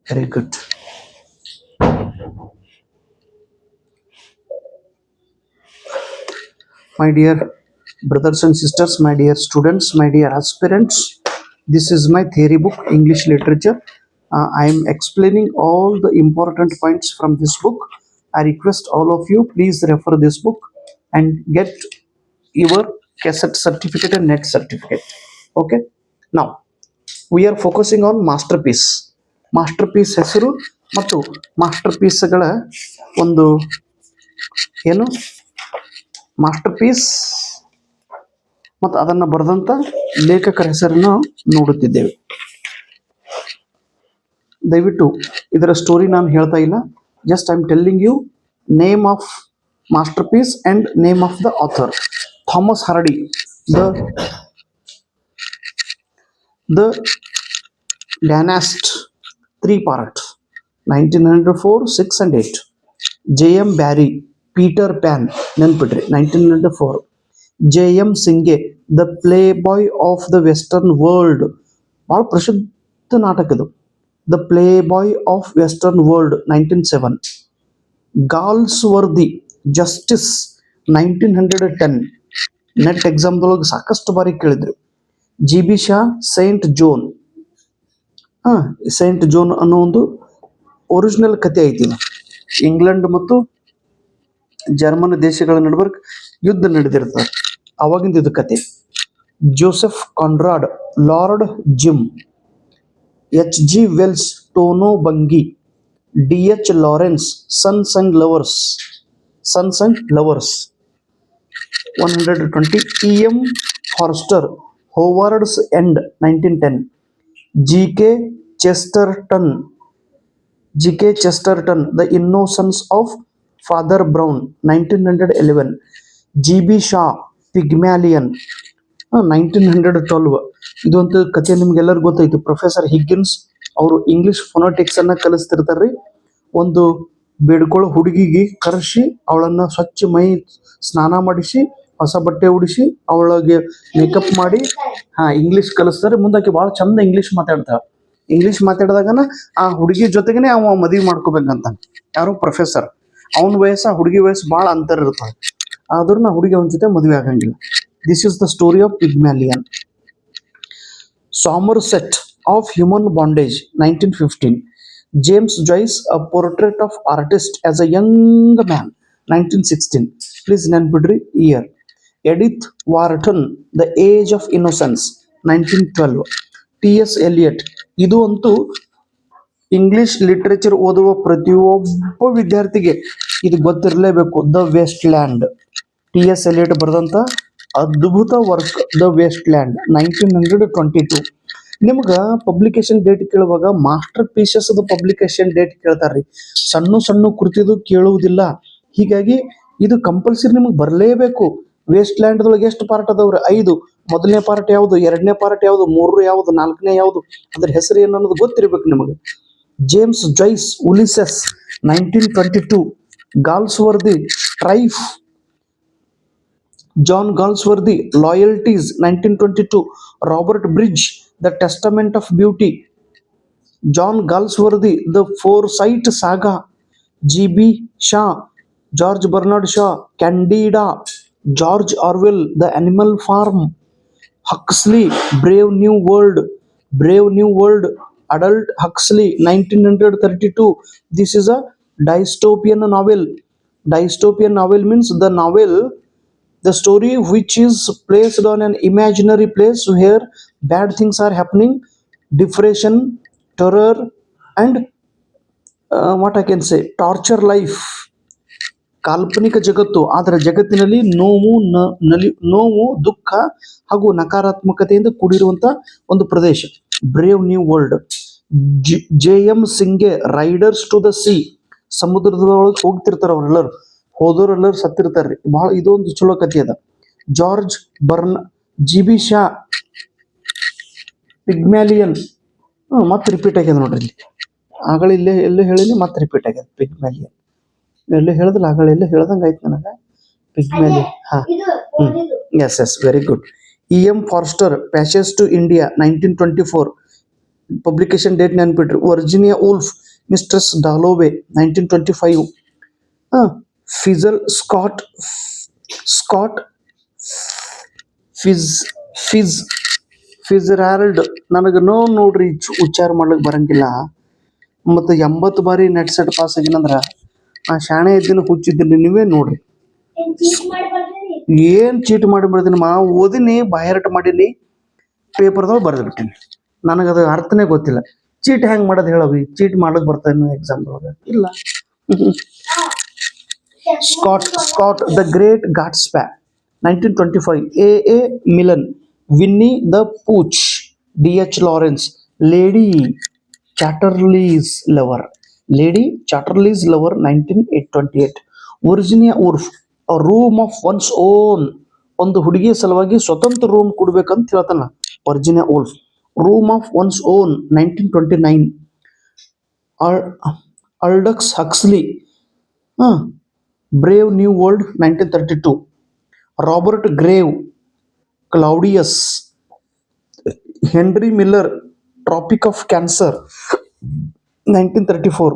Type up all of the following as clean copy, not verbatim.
Very good. My dear brothers and sisters, my dear students, my dear aspirants, this is my theory book, English literature. I am explaining all the important points from this book. I request all of you, please refer this book and get your cassette certificate and net certificate. Okay. Now, we are focusing on masterpiece. Master ಹೆಸರು ಮತ್ತು master ಪೀಸ್ಗಳ ಒಂದು ಏನು master piece ಮತ್ತು ಅದನ್ನು ಬರೆದಂತ ಲೇಖಕರ ಹೆಸರನ್ನು ನೋಡುತ್ತಿದ್ದೇವೆ. ದಯವಿಟ್ಟು ಇದರ ಸ್ಟೋರಿ ನಾನು ಹೇಳ್ತಾ ಇಲ್ಲ, just I am telling you name of masterpiece and name of the author. Thomas Hardy, the Dynast, 3 part, 1904, 6 and 8. J.M. Barrie, Peter Pan, ನೆನ್ಪಿಡ್ರಿ 1904. J.M. Singe, the playboy of the western world, ಭಾಳ ಪ್ರಸಿದ್ಧ ನಾಟಕ ಇದು. The playboy of western world 1907. Galsworthy, justice 1910. NET ಎಕ್ಸಾಮ್ದೊಳಗೆ ಸಾಕಷ್ಟು ಬಾರಿ ಕೇಳಿದ್ರು. G.B. Shaw, Saint Joan. Saint Joan ಅನ್ನೋ ಒಂದು ಒರಿಜಿನಲ್ ಕತೆ ಐತಿ. ಇಂಗ್ಲೆಂಡ್ ಮತ್ತು ಜರ್ಮನ್ ದೇಶಗಳ ನಡುವೆ ಯುದ್ಧ ನಡೆದಿರ್ತದೆ, ಅವಾಗಿಂದ ಇದು ಕತೆ. Joseph Conrad, Lord Jim. H.G. Wells, Tono Bungay. D.H. Lawrence, sons and lovers. 120. E.M. Forster, Howards End 1910. G.K. Chesterton, The Innocence of Father Brown 1911. G.B. Shaw, Pygmalion 1912. ಇದಂತೂ ಕತೆ ನಿಮ್ಗೆಲ್ಲರಿಗೂ ಗೊತ್ತೈತಿ. ಪ್ರೊಫೆಸರ್ ಹಿಗ್ಗಿನ್ಸ್ ಅವರು ಇಂಗ್ಲಿಷ್ ಫೊನೆಟಿಕ್ಸ್ ಅನ್ನ ಕಲಿಸ್ತಿರ್ತಾರ್ರಿ. ಒಂದು ಬೇಡ್ಕೊಳ್ಳೋ ಹುಡುಗಿಗೆ ಕರೆಸಿ ಅವಳನ್ನ ಸ್ವಚ್ಛ ಮೈ ಸ್ನಾನ ಮಾಡಿಸಿ ಹೊಸ ಬಟ್ಟೆ ಉಡಿಸಿ ಅವಳಿಗೆ ಮೇಕಪ್ ಮಾಡಿ ಇಂಗ್ಲಿಷ್ ಕಲಿಸ್ತಾರೆ. ಮುಂದಾಕಿ ಭಾಳ ಚಂದ ಇಂಗ್ಲಿಷ್ ಮಾತಾಡ್ತಾಳೆ. ಇಂಗ್ಲಿಷ್ ಮಾತಾಡಿದಾಗನ ಆ ಹುಡುಗಿ ಜೊತೆಗೇನೆ ಅವ ಮದುವೆ ಮಾಡ್ಕೋಬೇಕಂತ. ಯಾರು ಪ್ರೊಫೆಸರ್, ಅವನ ವಯಸ್ಸು ಹುಡುಗಿ ವಯಸ್ಸು ಭಾಳ ಅಂತರ ಇರ್ತದೆ. ಆದ್ರೂ ನಾ ಹುಡುಗಿ ಅವನ ಜೊತೆ ಮದುವೆ ಆಗಂಗಿಲ್ಲ. This is the story of Pygmalion. Somerset of human bondage 1915. James Joyce, a portrait of artist as a young man 1916. ಪ್ಲೀಸ್ ನೆನ್ಪಿಡ್ರಿ year. Edith Wharton, the age of innocence 1912. T.S. Eliot, ಇದು ಅಂತೂ ಇಂಗ್ಲಿಷ್ ಲಿಟ್ರೇಚರ್ ಓದುವ ಪ್ರತಿಯೊಬ್ಬ ವಿದ್ಯಾರ್ಥಿಗೆ ಇದು ಗೊತ್ತಿರಲೇಬೇಕು. The waste land, T.S. Eliot ಬರೆದಂತ ಅದ್ಭುತ ವರ್ಕ್ ದ ವೆಸ್ಟ್ ಲ್ಯಾಂಡ್ 1922. ನಿಮ್ಗೆ ಪಬ್ಲಿಕೇಶನ್ ಡೇಟ್ ಕೇಳುವಾಗ ಮಾಸ್ಟರ್ ಪೀಸಸ್ ಪಬ್ಲಿಕೇಶನ್ ಡೇಟ್ ಕೇಳ್ತಾರ್ರಿ, ಸಣ್ಣ ಸಣ್ಣ ಕೃತಿದು ಕೇಳುವುದಿಲ್ಲ. ಹೀಗಾಗಿ ಇದು ಕಂಪಲ್ಸರಿ ನಿಮಗೆ ಬರಲೇಬೇಕು. ವೇಸ್ಟ್ ಲ್ಯಾಂಡ್ದೊಳಗೆ ಎಷ್ಟು ಪಾರ್ಟ್ ಅದಾವ್ರಿ? 5. ಮೊದಲನೇ ಪಾರ್ಟ್ ಯಾವುದು, ಎರಡನೇ ಪಾರ್ಟ್ ಯಾವುದು, 3 ಯಾವುದು, 4ನೇ ಯಾವುದು, ಅದ್ರ ಹೆಸರು ಏನು ಅನ್ನೋದು ಗೊತ್ತಿರ್ಬೇಕು ನಿಮಗೆ. James Joyce, Ulysses 1922. Galsworthy, strife. John Galsworthy, loyalties 1922. Robert Bridge, the testament of beauty. John Galsworthy, the Forsyte saga. G.B. Shaw, George Bernard Shaw, Candida. George Orwell, the animal farm. Huxley, brave new world. ಅಡಲ್ಟ್ Huxley 1932. This is a dystopian novel. Dystopian novel means the story which is placed on an imaginary place where bad things are happening, depression, terror, and what I can say, torture life. ಕಾಲ್ಪನಿಕ ಜಗತ್ತು, ಆದರೆ ಜಗತ್ತಿನಲ್ಲಿ ನೋವು, ದುಃಖ ಹಾಗೂ ನಕಾರಾತ್ಮಕತೆಯಿಂದ ಕೂಡಿರುವಂತ ಒಂದು ಪ್ರದೇಶ. Brave new world. J.M. Synge, riders to the sea. ಸಮುದ್ರದೊಳಗೆ ಹೋಗ್ತಿರ್ತಾರ ಅವರೆಲ್ಲರೂ, ಹೋದವರೆಲ್ಲರೂ ಸತ್ತಿರ್ತಾರ್ರಿ. ಬಹಳ ಇದೊಂದು ಚಲೋ ಕಥೆ ಅದ. George G.B. Shaw, Pygmalion. ಮತ್ತೆ ರಿಪೀಟ್ ಆಗ್ಯದ ನೋಡ್ರಿ ಇಲ್ಲಿ. ಆಗಳ ಎಲ್ಲೇ ಹೇಳಿನಿ, ಮತ್ತೆ ರಿಪೀಟ್ ಆಗ್ಯದ. ಪಿಗ್ಮ್ಯಾಲಿಯನ್ ಎಲ್ಲೇ ಹೇಳಿದ್ರೆ ಆಗಳ ಎಲ್ಲೇ ಹೇಳ್ದಂಗೆ ಆಯ್ತು ನನಗೆ. Pygmalion. Yes, very good. E.M. Forster, passage to India 1924. Publication date ನೆನ್ಪಿಟ್ರಿ. Virginia Woolf, mistress Dalloway 1925. Fizzle Scott Fitz Fitz Fitzgerald. ನನಗೆ ನೋಡ್ರಿ ಉಚ್ಚಾರ ಮಾಡ್ಲಿಕ್ಕೆ ಬರಂಗಿಲ್ಲ. ಮತ್ತು 80 ಬಾರಿ ನೆಟ್ ಸೆಟ್ ಪಾಸ್ ಆಗಿನಂದ್ರ ನಾ ಶಾಣೆ ಇದ್ದೀನಿ ಹುಚ್ಚಿದ್ದೀನಿ. ನೀವೇ ನೋಡ್ರಿ ಏನು ಚೀಟ್ ಮಾಡಿ ಬರ್ತೀನಿ. ಓದಿನಿ, ಬಾಯರ್ಟ್ ಮಾಡೀನಿ, ಪೇಪರ್ದೊಳಗೆ ಬರೆದು ಬಿಟ್ಟೀನಿ. ನನಗದು ಅರ್ಥನೇ ಗೊತ್ತಿಲ್ಲ. ಚೀಟ್ ಹೆಂಗೆ ಮಾಡೋದು ಹೇಳವಿ? ಚೀಟ್ ಮಾಡ್ಲಿಕ್ಕೆ ಬರ್ತಾನೆ ಎಕ್ಸಾಮ್ದೊಳಗೆ? ಇಲ್ಲ. Scott the great Gatsby 1925. A Milne, Winnie the Pooh, D H. Lawrence, Lady Chatterley's lover 1928. Virginia Woolf, a room of one's own. ಒಂದು ಹುಡುಗಿಯ ಸಲುವಾಗಿ ಸ್ವತಂತ್ರ ರೂಮ್ ಕೊಡ್ಬೇಕಂತ ಹೇಳ್ತಾನ Virginia Woolf. Room of one's own 1929. Aldous Huxley, brave new world 1932. Robert Grave, Claudius. Henry Miller, tropic of cancer 1934.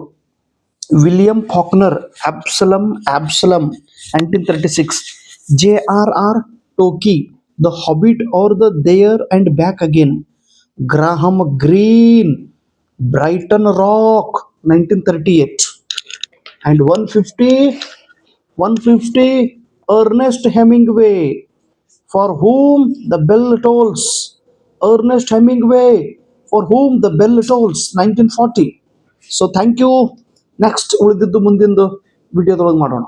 William Faulkner, Absalom 1936. J.R.R. Tolkien, The Hobbit or the There and Back Again. Graham Greene, Brighton Rock 1938. And 150, Ernest Hemingway, For Whom the Bell Tolls. Ernest Hemingway, For Whom the Bell Tolls 1940. So thank you. Next ಉಳಿದಿದ್ದು ಮುಂದಿಂದು ವಿಡಿಯೋದೊಳಗೆ ಮಾಡೋಣ.